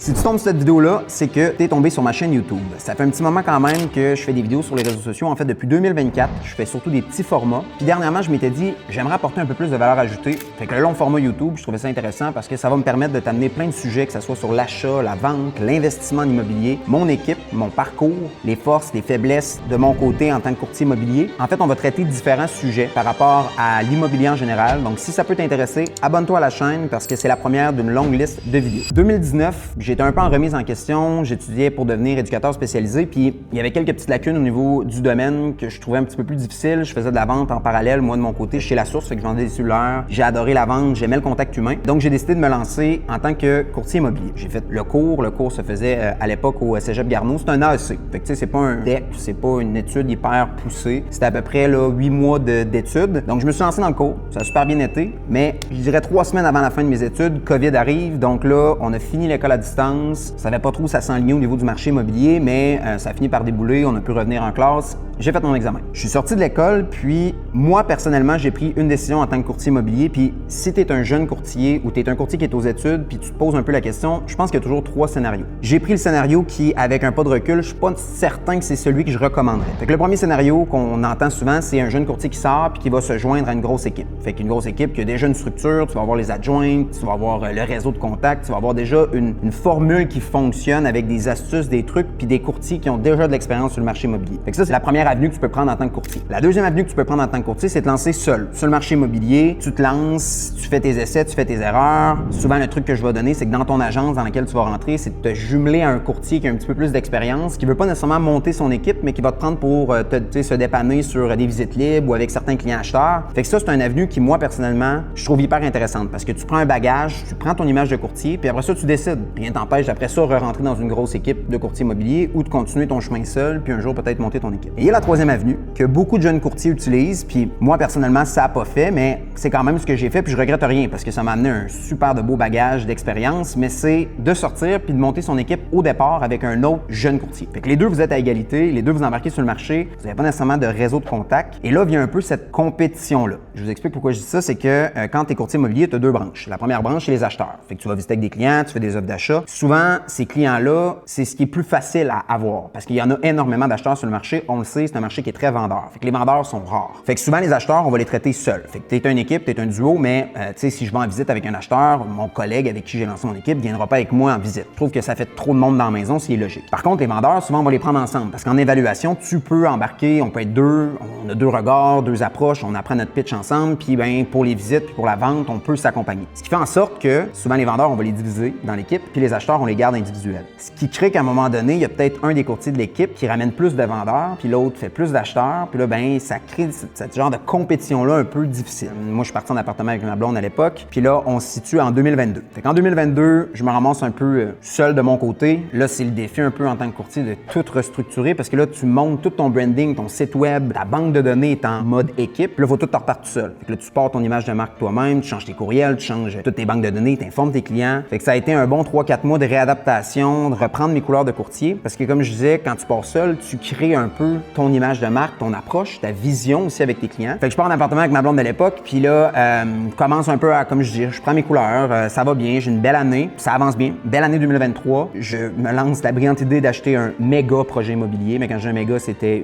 Si tu tombes sur cette vidéo-là, c'est que tu es tombé sur ma chaîne YouTube. Ça fait un petit moment quand même que je fais des vidéos sur les réseaux sociaux. En fait, depuis 2024, je fais surtout des petits formats. Puis dernièrement, je m'étais dit, j'aimerais apporter un peu plus de valeur ajoutée. Fait que le long format YouTube, je trouvais ça intéressant parce que ça va me permettre de t'amener plein de sujets, que ce soit sur l'achat, la vente, l'investissement en immobilier, mon équipe, mon parcours, les forces, les faiblesses de mon côté en tant que courtier immobilier. En fait, on va traiter différents sujets par rapport à l'immobilier en général. Donc, si ça peut t'intéresser, abonne-toi à la chaîne parce que c'est la première d'une longue liste de vidéos. 2019, j'étais un peu en remise en question. J'étudiais pour devenir éducateur spécialisé, puis il y avait quelques petites lacunes au niveau du domaine que je trouvais un petit peu plus difficile. Je faisais de la vente en parallèle, moi de mon côté, chez La Source, fait que je vendais des cellulaires. J'ai adoré la vente, j'aimais le contact humain. Donc, j'ai décidé de me lancer en tant que courtier immobilier. J'ai fait le cours. Le cours se faisait à l'époque au Cégep Garneau. C'est un AEC. Fait que tu sais, c'est pas un DEC, c'est pas une étude hyper poussée. C'était à peu près là, 8 mois d'études. Donc, je me suis lancé dans le cours. Ça a super bien été. Mais je dirais 3 semaines avant la fin de mes études, COVID arrive. Donc là, on a fini l'école à distance. Je savais pas trop où ça s'enlignait au niveau du marché immobilier, mais ça a fini par débouler. On a pu revenir en classe. J'ai fait mon examen. Je suis sorti de l'école, puis moi, personnellement, j'ai pris une décision en tant que courtier immobilier. Puis si tu es un jeune courtier ou tu es un courtier qui est aux études, puis tu te poses un peu la question, je pense qu'il y a toujours 3 scénarios. J'ai pris le scénario qui, avec un pas de recul, je suis pas certain que c'est celui que je recommanderais. Fait que le premier scénario qu'on entend souvent, c'est un jeune courtier qui sort puis qui va se joindre à une grosse équipe. Fait qu'une grosse équipe qui a déjà une structure, tu vas avoir les adjoints, tu vas avoir le réseau de contacts, tu vas avoir déjà une formule qui fonctionne avec des astuces, des trucs, puis des courtiers qui ont déjà de l'expérience sur le marché immobilier. Fait que ça, c'est la première avenue que tu peux prendre en tant que courtier. La deuxième avenue que tu peux prendre en tant que courtier, c'est de te lancer seul. Sur le marché immobilier, tu te lances, tu fais tes essais, tu fais tes erreurs. Souvent, le truc que je vais donner, c'est que dans ton agence dans laquelle tu vas rentrer, c'est de te jumeler à un courtier qui a un petit peu plus d'expérience, qui veut pas nécessairement monter son équipe, mais qui va te prendre pour se dépanner sur des visites libres ou avec certains clients acheteurs. Fait que ça, c'est une avenue qui, moi, personnellement, je trouve hyper intéressante parce que tu prends un bagage, tu prends ton image de courtier, puis après ça, tu décides. Rien t'empêche après ça re-rentrer dans une grosse équipe de courtier immobilier ou de continuer ton chemin seul, puis un jour peut-être monter ton équipe. Et il y a la troisième avenue que beaucoup de jeunes courtiers utilisent, puis moi, personnellement, ça n'a pas fait, mais c'est quand même ce que j'ai fait, puis je regrette rien parce que ça m'a amené un super de beau bagage d'expérience, mais c'est de sortir puis de monter son équipe au départ avec un autre jeune courtier. Fait que les deux, vous êtes à égalité, les deux, vous embarquez sur le marché, vous n'avez pas nécessairement de réseau de contact. Et là vient un peu cette compétition-là. Je vous explique pourquoi je dis ça, c'est que quand tu es courtier immobilier, tu as 2 branches. La première branche, c'est les acheteurs. Fait que tu vas visiter avec des clients, tu fais des offres d'achat. Souvent, ces clients-là, c'est ce qui est plus facile à avoir parce qu'il y en a énormément d'acheteurs sur le marché. On le sait, c'est un marché qui est très vendeur. Fait que les vendeurs sont rares. Fait que souvent, les acheteurs, on va les traiter seuls. Fait que tu es une équipe, tu es un duo, mais tu sais, si je vais en visite avec un acheteur, mon collègue avec qui j'ai lancé mon équipe ne viendra pas avec moi en visite. Je trouve que ça fait trop de monde dans la maison, c'est logique. Par contre, les vendeurs, souvent, on va les prendre ensemble parce qu'en évaluation, tu peux embarquer, on peut être 2, on a 2 regards, 2 approches, on apprend notre pitch ensemble, puis ben pour les visites, puis pour la vente, on peut s'accompagner. Ce qui fait en sorte que souvent les vendeurs, on va les diviser dans l'équipe, puis les acheteurs, on les garde individuels. Ce qui crée qu'à un moment donné, il y a peut-être un des courtiers de l'équipe qui ramène plus de vendeurs, puis l'autre fait plus d'acheteurs, puis là, ben ça crée ce genre de compétition-là un peu difficile. Moi, je suis parti en appartement avec ma blonde à l'époque, puis là, on se situe en 2022. Fait qu'en 2022, je me ramasse un peu seul de mon côté. Là, c'est le défi un peu en tant que courtier de tout restructurer parce que là, tu montes tout ton branding, ton site web, ta banque de données est en mode équipe. Puis là, il faut tout te repartir tout seul. Fait que là, tu portes ton image de marque toi-même, tu changes tes courriels, tu changes toutes tes banques de données, tu informes tes clients. Fait que ça a été un bon 3-4 mois de réadaptation, de reprendre mes couleurs de courtier parce que comme je disais, quand tu pars seul, tu crées un peu ton image de marque, ton approche, ta vision aussi avec tes clients. Fait que je pars en appartement avec ma blonde de l'époque, puis là, commence un peu à, comme je dis, je prends mes couleurs, ça va bien, j'ai une belle année, ça avance bien. Belle année 2023, je me lance la brillante idée d'acheter un méga projet immobilier, mais quand je dis un méga, c'était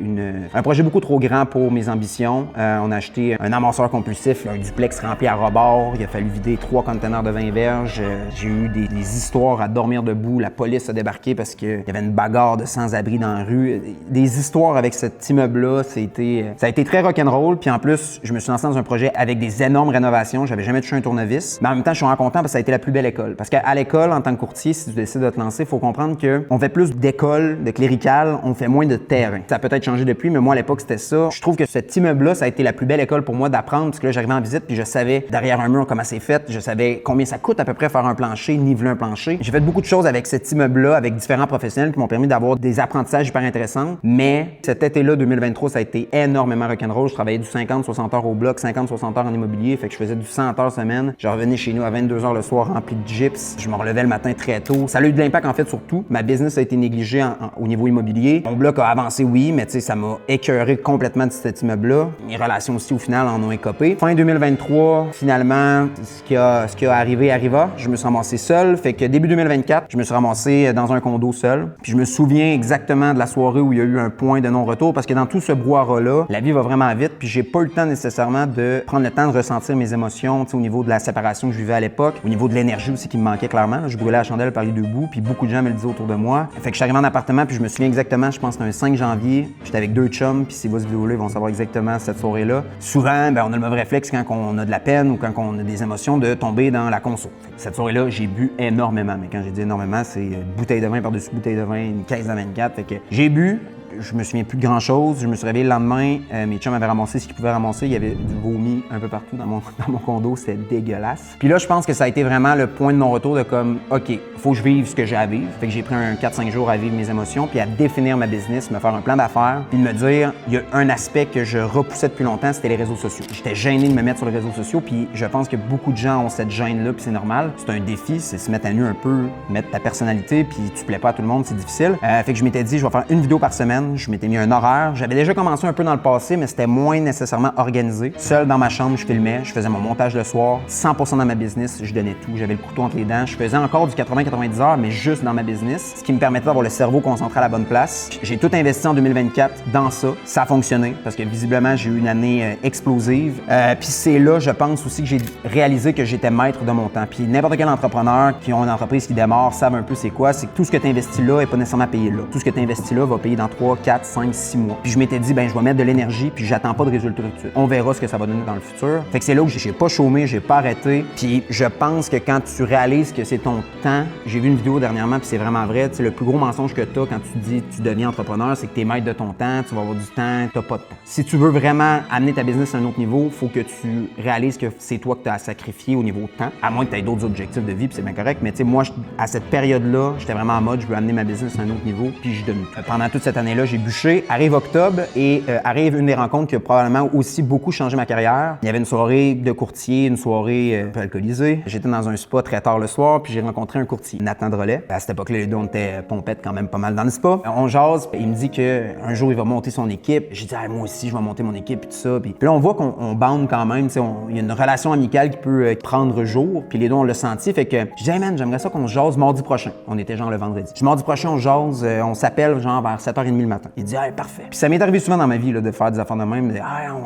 un projet beaucoup trop grand pour mes ambitions. On a acheté un amasseur compulsif, un duplex rempli à rebord, il a fallu vider 3 conteneurs de 20 verges, j'ai eu des histoires à dormir debout, la police a débarqué parce qu'il y avait une bagarre de sans-abri dans la rue. Des histoires avec cet immeuble-là, ça a été très rock'n'roll, puis en plus, je me suis lancé dans un projet avec des énormes rénovations, j'avais jamais touché un tournevis, mais en même temps, je suis vraiment content parce que ça a été la plus belle école. Parce qu'à l'école, en tant que courtier, si tu décides de te lancer, il faut comprendre qu'on fait plus d'école, de clérical, on fait moins de terrain. Ça a peut-être changé depuis, mais moi, à l'époque, c'était ça. Je trouve que cet immeuble-là, ça a été la plus belle école pour moi d'apprendre parce que là, j'arrivais en visite puis je savais derrière un mur comment c'est fait, je savais combien ça coûte à peu près faire un plancher, niveler un plancher. J'ai fait beaucoup de choses avec cet immeuble-là, avec différents professionnels qui m'ont permis d'avoir des apprentissages hyper intéressants, mais cet été-là, 2023, ça a été énormément rock'n'roll. Je travaillais du 50-60 heures au bloc, 50-60 heures en immobilier, fait que je faisais du 100 heures semaine. Je revenais chez nous à 22 heures le soir rempli de gyps. Je me relevais le matin très tôt. Ça a eu de l'impact en fait sur tout. Ma business a été négligée au niveau immobilier. Mon bloc a avancé, oui, mais tu sais, ça m'a écœuré complètement de cet immeuble-là. Mes relations aussi, au final, en ont écopé. Fin 2023, finalement, ce qui a arrivé arriva. Je me suis ramassé seul. Fait que début 2024, 2024, je me suis ramassé dans un condo seul. Puis je me souviens exactement de la soirée où il y a eu un point de non-retour parce que dans tout ce brouhaha-là, la vie va vraiment vite. Puis j'ai pas eu le temps nécessairement de prendre le temps de ressentir mes émotions au niveau de la séparation que je vivais à l'époque, au niveau de l'énergie aussi qui me manquait clairement. Je brûlais la chandelle par les deux bouts, puis beaucoup de gens me le disaient autour de moi. Fait que je suis arrivé en appartement, puis je me souviens exactement, je pense que c'était un 5 janvier, j'étais avec 2 chums, puis s'ils voient cette vidéo-là, ils vont savoir exactement cette soirée-là. Souvent, on a le mauvais réflexe quand on a de la peine ou quand on a des émotions de tomber dans la conso. Cette soirée-là, j'ai bu énormément, mais quand j'ai dit énormément, c'est une bouteille de vin par-dessus bouteille de vin, une caisse de 24. Fait que j'ai bu. Je me souviens plus de grand-chose. Je me suis réveillé le lendemain. Mes chums avaient ramassé ce qu'ils pouvaient ramasser. Il y avait du vomi un peu partout dans mon condo. C'était dégueulasse. Puis là, je pense que ça a été vraiment le point de non-retour de comme, OK, faut que je vive ce que j'ai à vivre. Fait que j'ai pris un 4-5 jours à vivre mes émotions, puis à définir ma business, me faire un plan d'affaires, puis de me dire, il y a un aspect que je repoussais depuis longtemps, c'était les réseaux sociaux. J'étais gêné de me mettre sur les réseaux sociaux, puis je pense que beaucoup de gens ont cette gêne-là, puis c'est normal. C'est un défi, c'est se mettre à nu un peu, mettre ta personnalité, puis tu plais pas à tout le monde, c'est difficile. Fait que je m'étais dit, je vais faire une vidéo par semaine. Je m'étais mis un horaire. J'avais déjà commencé un peu dans le passé, mais c'était moins nécessairement organisé. Seul dans ma chambre, je filmais, je faisais mon montage le soir, 100% dans ma business, je donnais tout. J'avais le couteau entre les dents. Je faisais encore du 80-90 heures, mais juste dans ma business, ce qui me permettait d'avoir le cerveau concentré à la bonne place. J'ai tout investi en 2024 dans ça. Ça a fonctionné parce que visiblement, j'ai eu une année explosive. Puis c'est là, je pense aussi que j'ai réalisé que j'étais maître de mon temps. Puis n'importe quel entrepreneur qui a une entreprise qui démarre savent un peu c'est quoi. C'est que tout ce que tu investis là n'est pas nécessairement payé là. Tout ce que tu investis là va payer dans 3, 4, 5, 6 mois. Puis je m'étais dit, je vais mettre de l'énergie, puis j'attends pas de résultats tout de suite. On verra ce que ça va donner dans le futur. Fait que c'est là où j'ai pas chômé, j'ai pas arrêté. Puis je pense que quand tu réalises que c'est ton temps, j'ai vu une vidéo dernièrement, puis c'est vraiment vrai, tu sais, le plus gros mensonge que tu as quand tu dis tu deviens entrepreneur, c'est que tu es maître de ton temps, tu vas avoir du temps, tu n'as pas de temps. Si tu veux vraiment amener ta business à un autre niveau, il faut que tu réalises que c'est toi que tu as à sacrifier au niveau de temps, à moins que tu aies d'autres objectifs de vie, puis c'est bien correct. Mais tu sais, moi, à cette période-là, j'étais vraiment en mode, je veux amener ma business à un autre niveau, puis je donne. Pendant toute cette année-là, j'ai bûché. Arrive octobre et arrive une des rencontres qui a probablement aussi beaucoup changé ma carrière. Il y avait une soirée de courtier, une soirée un peu alcoolisée. J'étais dans un spa très tard le soir, puis j'ai rencontré un courtier, Nathan Drolet. À cette époque-là, les deux, on était pompettes quand même pas mal dans le spa. On jase, il me dit qu'un jour, il va monter son équipe. J'ai dit, moi aussi, je vais monter mon équipe, et tout ça. Puis là, on voit qu'on bande quand même. Il y a une relation amicale qui peut prendre jour, puis les deux, on l'a senti. Fait que je dis, hey man, j'aimerais ça qu'on se jase mardi prochain. On était genre le vendredi. Je dis, mardi prochain, on jase, on s'appelle genre vers 7h30 le matin. Il dit, parfait. Puis ça m'est arrivé souvent dans ma vie là, de faire des affaires de même.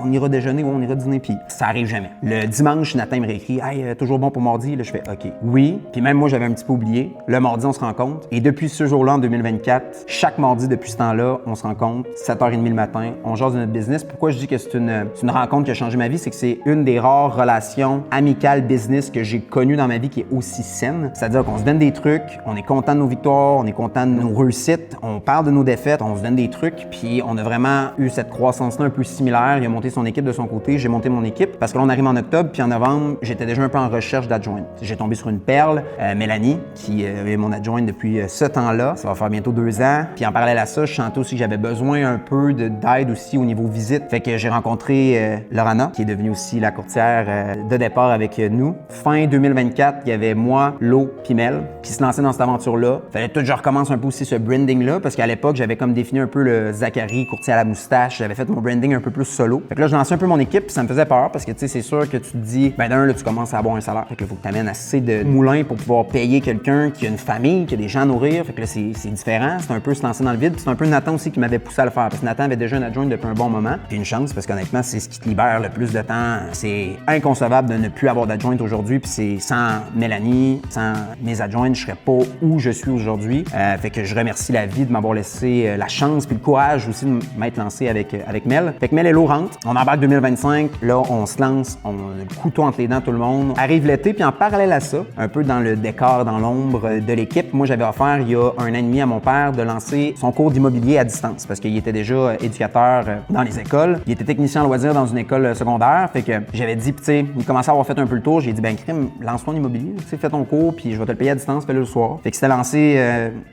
On ira déjeuner ou on ira dîner, puis ça arrive jamais. Le dimanche, Nathan me réécrit, toujours bon pour mardi. Là, je fais, OK. Oui. Puis même moi, j'avais un petit peu oublié. Le mardi, on se rencontre. Et depuis ce jour-là, en 2024, chaque mardi depuis ce temps-là, on se rencontre, 7h30 le matin, on jase de notre business. Pourquoi je dis que c'est une rencontre qui a changé ma vie? C'est que c'est une des rares relations amicales business que j'ai connues dans ma vie qui est aussi saine. C'est-à-dire qu'on se donne des trucs, on est content de nos victoires, on est content de nos réussites, on parle de nos défaites, on se donne des trucs, puis on a vraiment eu cette croissance-là un peu similaire. Il a monté son équipe de son côté, j'ai monté mon équipe. Parce que là, on arrive en octobre, puis en novembre, j'étais déjà un peu en recherche d'adjointe. J'ai tombé sur une perle, Mélanie, qui est mon adjointe depuis ce temps-là. Ça va faire bientôt 2 ans. Puis en parallèle à ça, je sentais aussi que j'avais besoin un peu d'aide aussi au niveau visite. Fait que j'ai rencontré Lorana, qui est devenue aussi la courtière de départ avec nous. Fin 2024, il y avait moi, Lo, puis Mel, qui se lançaient dans cette aventure-là. Fallait tout que je recommence un peu aussi ce branding-là, parce qu'à l'époque, j'avais comme défini un peu le Zachary, courtier à la moustache. J'avais fait mon branding un peu plus solo. Fait que là, je lançais un peu mon équipe, puis ça me faisait peur, parce que tu sais, c'est sûr que tu te dis, d'un, là, tu commences à avoir un salaire. Fait que là, faut que tu amènes assez de moulins pour pouvoir payer quelqu'un qui a une famille, qui a des gens à nourrir. Fait que là, c'est différent. C'est un peu se lancer dans le vide. Puis c'est un peu Nathan aussi qui m'avait poussé à le faire, parce que Nathan avait déjà une adjointe depuis un bon moment. Puis une chance, parce qu'honnêtement, c'est ce qui te libère le plus de temps. C'est inconcevable de ne plus avoir d'adjointe aujourd'hui, puis c'est sans Mélanie, sans mes adjointes, je serais pas où je suis aujourd'hui. Fait que je remercie la vie de m'avoir laissé la chance, puis le courage aussi de m'être lancé avec Mel. Fait que Mel et Lo rentrent. On embarque 2025. Là, on se lance. On a le couteau entre les dents, tout le monde. Arrive l'été, puis en parallèle à ça, un peu dans le décor, dans l'ombre de l'équipe, moi, j'avais offert il y a 1 an et demi à mon père de lancer son cours d'immobilier à distance parce qu'il était déjà éducateur dans les écoles. Il était technicien en loisirs dans une école secondaire. Fait que j'avais dit, tu sais, il commençait à avoir fait un peu le tour. J'ai dit, crime, lance-toi en immobilier. Tu sais, fais ton cours, puis je vais te le payer à distance, fais-le le soir. Fait que c'était lancé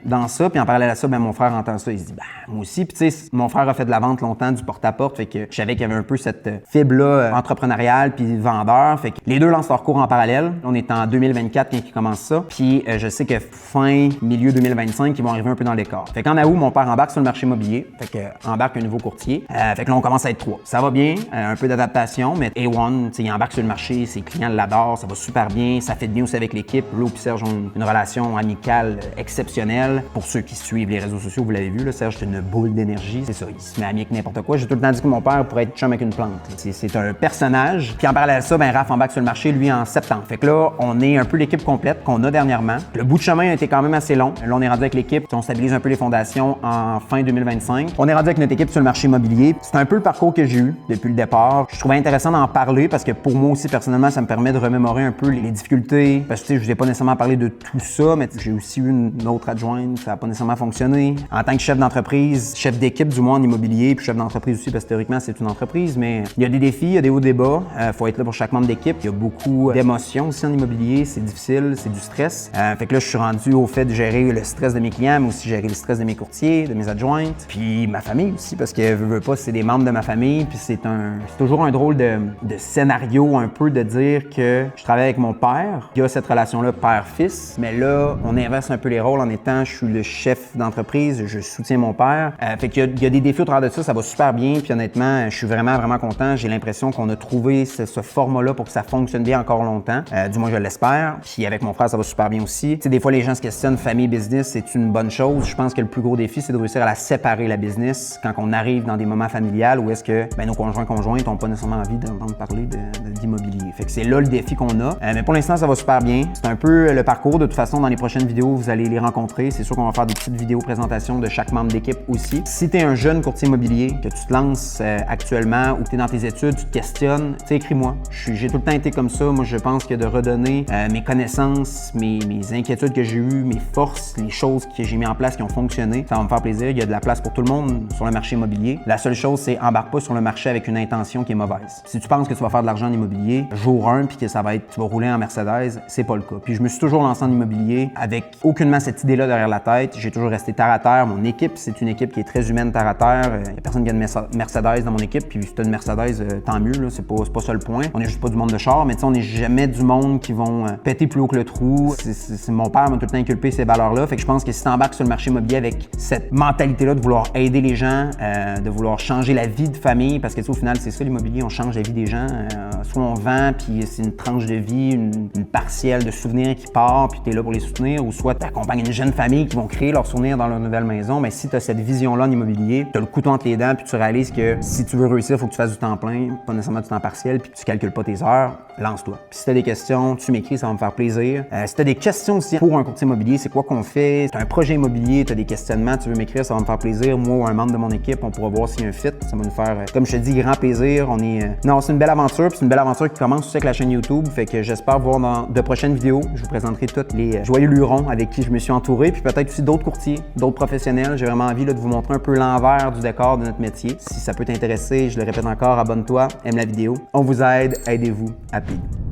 dans ça. Puis en parallèle à ça, mon frère entend ça. Il se dit, moi aussi. Puis tu sais, mon frère a fait de la vente longtemps, du porte-à-porte, fait que je savais qu'il y avait un peu cette fibre-là entrepreneuriale puis vendeur. Fait que les deux lancent leur cours en parallèle. On est en 2024 quand ils commencent ça. Puis je sais que milieu 2025, ils vont arriver un peu dans l'écart. Fait qu'en août, mon père embarque sur le marché immobilier. Fait que embarque un nouveau courtier. Fait que là, on commence à être 3. Ça va bien, un peu d'adaptation, mais A1, tu sais, il embarque sur le marché, ses clients l'adorent, ça va super bien, ça fait bien aussi avec l'équipe. Là, puis Serge ont une relation amicale exceptionnelle. Pour ceux qui suivent les réseaux sociaux, vous l'avez vu, là, Serge, c'est une boule d'énergie. C'est ça, il se met ami avec n'importe quoi. J'ai tout le temps dit que mon père pourrait être chum avec une plante. C'est un personnage. Puis en parallèle à ça, ben Raph embarque sur le marché, lui, en septembre. Fait que là, on est un peu l'équipe complète qu'on a dernièrement. Le bout de chemin a été quand même assez long. Là, on est rendu avec l'équipe. On stabilise un peu les fondations en fin 2025. On est rendu avec notre équipe sur le marché immobilier. C'est un peu le parcours que j'ai eu depuis le départ. Je trouvais intéressant d'en parler parce que pour moi aussi, personnellement, ça me permet de remémorer un peu les difficultés. Parce que tu sais, je vous ai pas nécessairement parlé de tout ça, mais j'ai aussi eu une autre adjointe. Ça n'a pas nécessairement fonctionné. En tant que chef d'entreprise, chef d'équipe du moins en immobilier, puis chef d'entreprise aussi, parce que théoriquement, c'est une entreprise, mais il y a des défis, il y a des hauts débats. Faut être là pour chaque membre d'équipe. Il y a beaucoup d'émotions aussi en immobilier. C'est difficile, c'est du stress. Fait que là, je suis rendu au fait de gérer le stress de mes clients, mais aussi gérer le stress de mes courtiers, de mes adjointes, puis ma famille aussi, parce que veux pas, c'est des membres de ma famille, puis c'est toujours un drôle de scénario un peu de dire que je travaille avec mon père. Il y a cette relation-là père-fils, mais là, on inverse un peu les rôles en étant, je suis le chef d'entreprise, je soutiens mon père. Fait qu'il y a des défis au travers de ça va super bien, puis honnêtement, je suis vraiment, vraiment content. J'ai l'impression qu'on a trouvé ce format-là pour que ça fonctionne bien encore longtemps. Du moins, je l'espère. Puis avec mon frère, ça va super bien aussi. Tu sais, des fois, les gens se questionnent, famille, business, c'est une bonne chose. Je pense que le plus gros défi, c'est de réussir à la séparer, la business, quand on arrive dans des moments familiales où est-ce que nos conjointes n'ont pas nécessairement envie d'entendre parler d'immobilier. Fait que c'est là le défi qu'on a. Mais pour l'instant, ça va super bien. C'est un peu le parcours. De toute façon, dans les prochaines vidéos, vous allez les rencontrer. C'est sûr qu'on va faire des petites vidéos présentations de chaque membre d'équipe aussi. Si tu es un jeune courtier immobilier, que tu te lances actuellement ou que tu es dans tes études, tu te questionnes, tu sais, écris-moi. J'ai tout le temps été comme ça. Moi, je pense que de redonner mes connaissances, mes inquiétudes que j'ai eues, mes forces, les choses que j'ai mis en place qui ont fonctionné, ça va me faire plaisir. Il y a de la place pour tout le monde sur le marché immobilier. La seule chose, c'est embarque pas sur le marché avec une intention qui est mauvaise. Si tu penses que tu vas faire de l'argent en immobilier, jour 1, puis que ça va être, tu vas rouler en Mercedes, c'est pas le cas. Puis je me suis toujours lancé en immobilier avec aucunement cette idée-là derrière la tête. J'ai toujours resté terre à terre. Mon équipe, c'est une équipe qui est très humaine, terre à terre. Il y a personne qui a une Mercedes dans mon équipe, puis si tu as une Mercedes, tant mieux, là. C'est pas ça le point. On est juste pas du monde de char, mais tu sais, on n'est jamais du monde qui vont péter plus haut que le trou. Mon père m'a tout le temps inculpé ces valeurs-là. Fait que je pense que si tu embarques sur le marché immobilier avec cette mentalité-là de vouloir aider les gens, de vouloir changer la vie de famille, parce que tu sais, au final, c'est ça l'immobilier, on change la vie des gens. Soit on vend, puis c'est une tranche de vie, une partielle de souvenirs qui part, puis tu es là pour les soutenir, ou soit tu accompagnes une jeune famille qui vont créer leurs souvenirs dans leur nouvelle maison. Mais si tu as cette vision-là en immobilier, tu as le couteau entre les dents, puis tu réalises que si tu veux réussir, il faut que tu fasses du temps plein, pas nécessairement du temps partiel, puis que tu calcules pas tes heures, lance-toi. Puis si tu as des questions, tu m'écris, ça va me faire plaisir. Si tu as des questions aussi pour un courtier immobilier, c'est quoi qu'on fait? Si tu as un projet immobilier, tu as des questionnements, tu veux m'écrire, ça va me faire plaisir. Moi ou un membre de mon équipe, on pourra voir s'il y a un fit. Ça va nous faire, comme je te dis, grand plaisir. Non, c'est une belle aventure, puis c'est une belle aventure qui commence aussi avec la chaîne YouTube. Fait que j'espère vous voir dans de prochaines vidéos. Je vous présenterai tous les joyeux lurons avec qui je me suis entouré, puis peut-être aussi d'autres courtiers, d'autres professionnels. J'ai vraiment envie là, de vous montrer un peu l'envers du décor de notre métier. Si ça peut t'intéresser, je le répète encore, abonne-toi, aime la vidéo. On vous aide, aidez-vous, happy.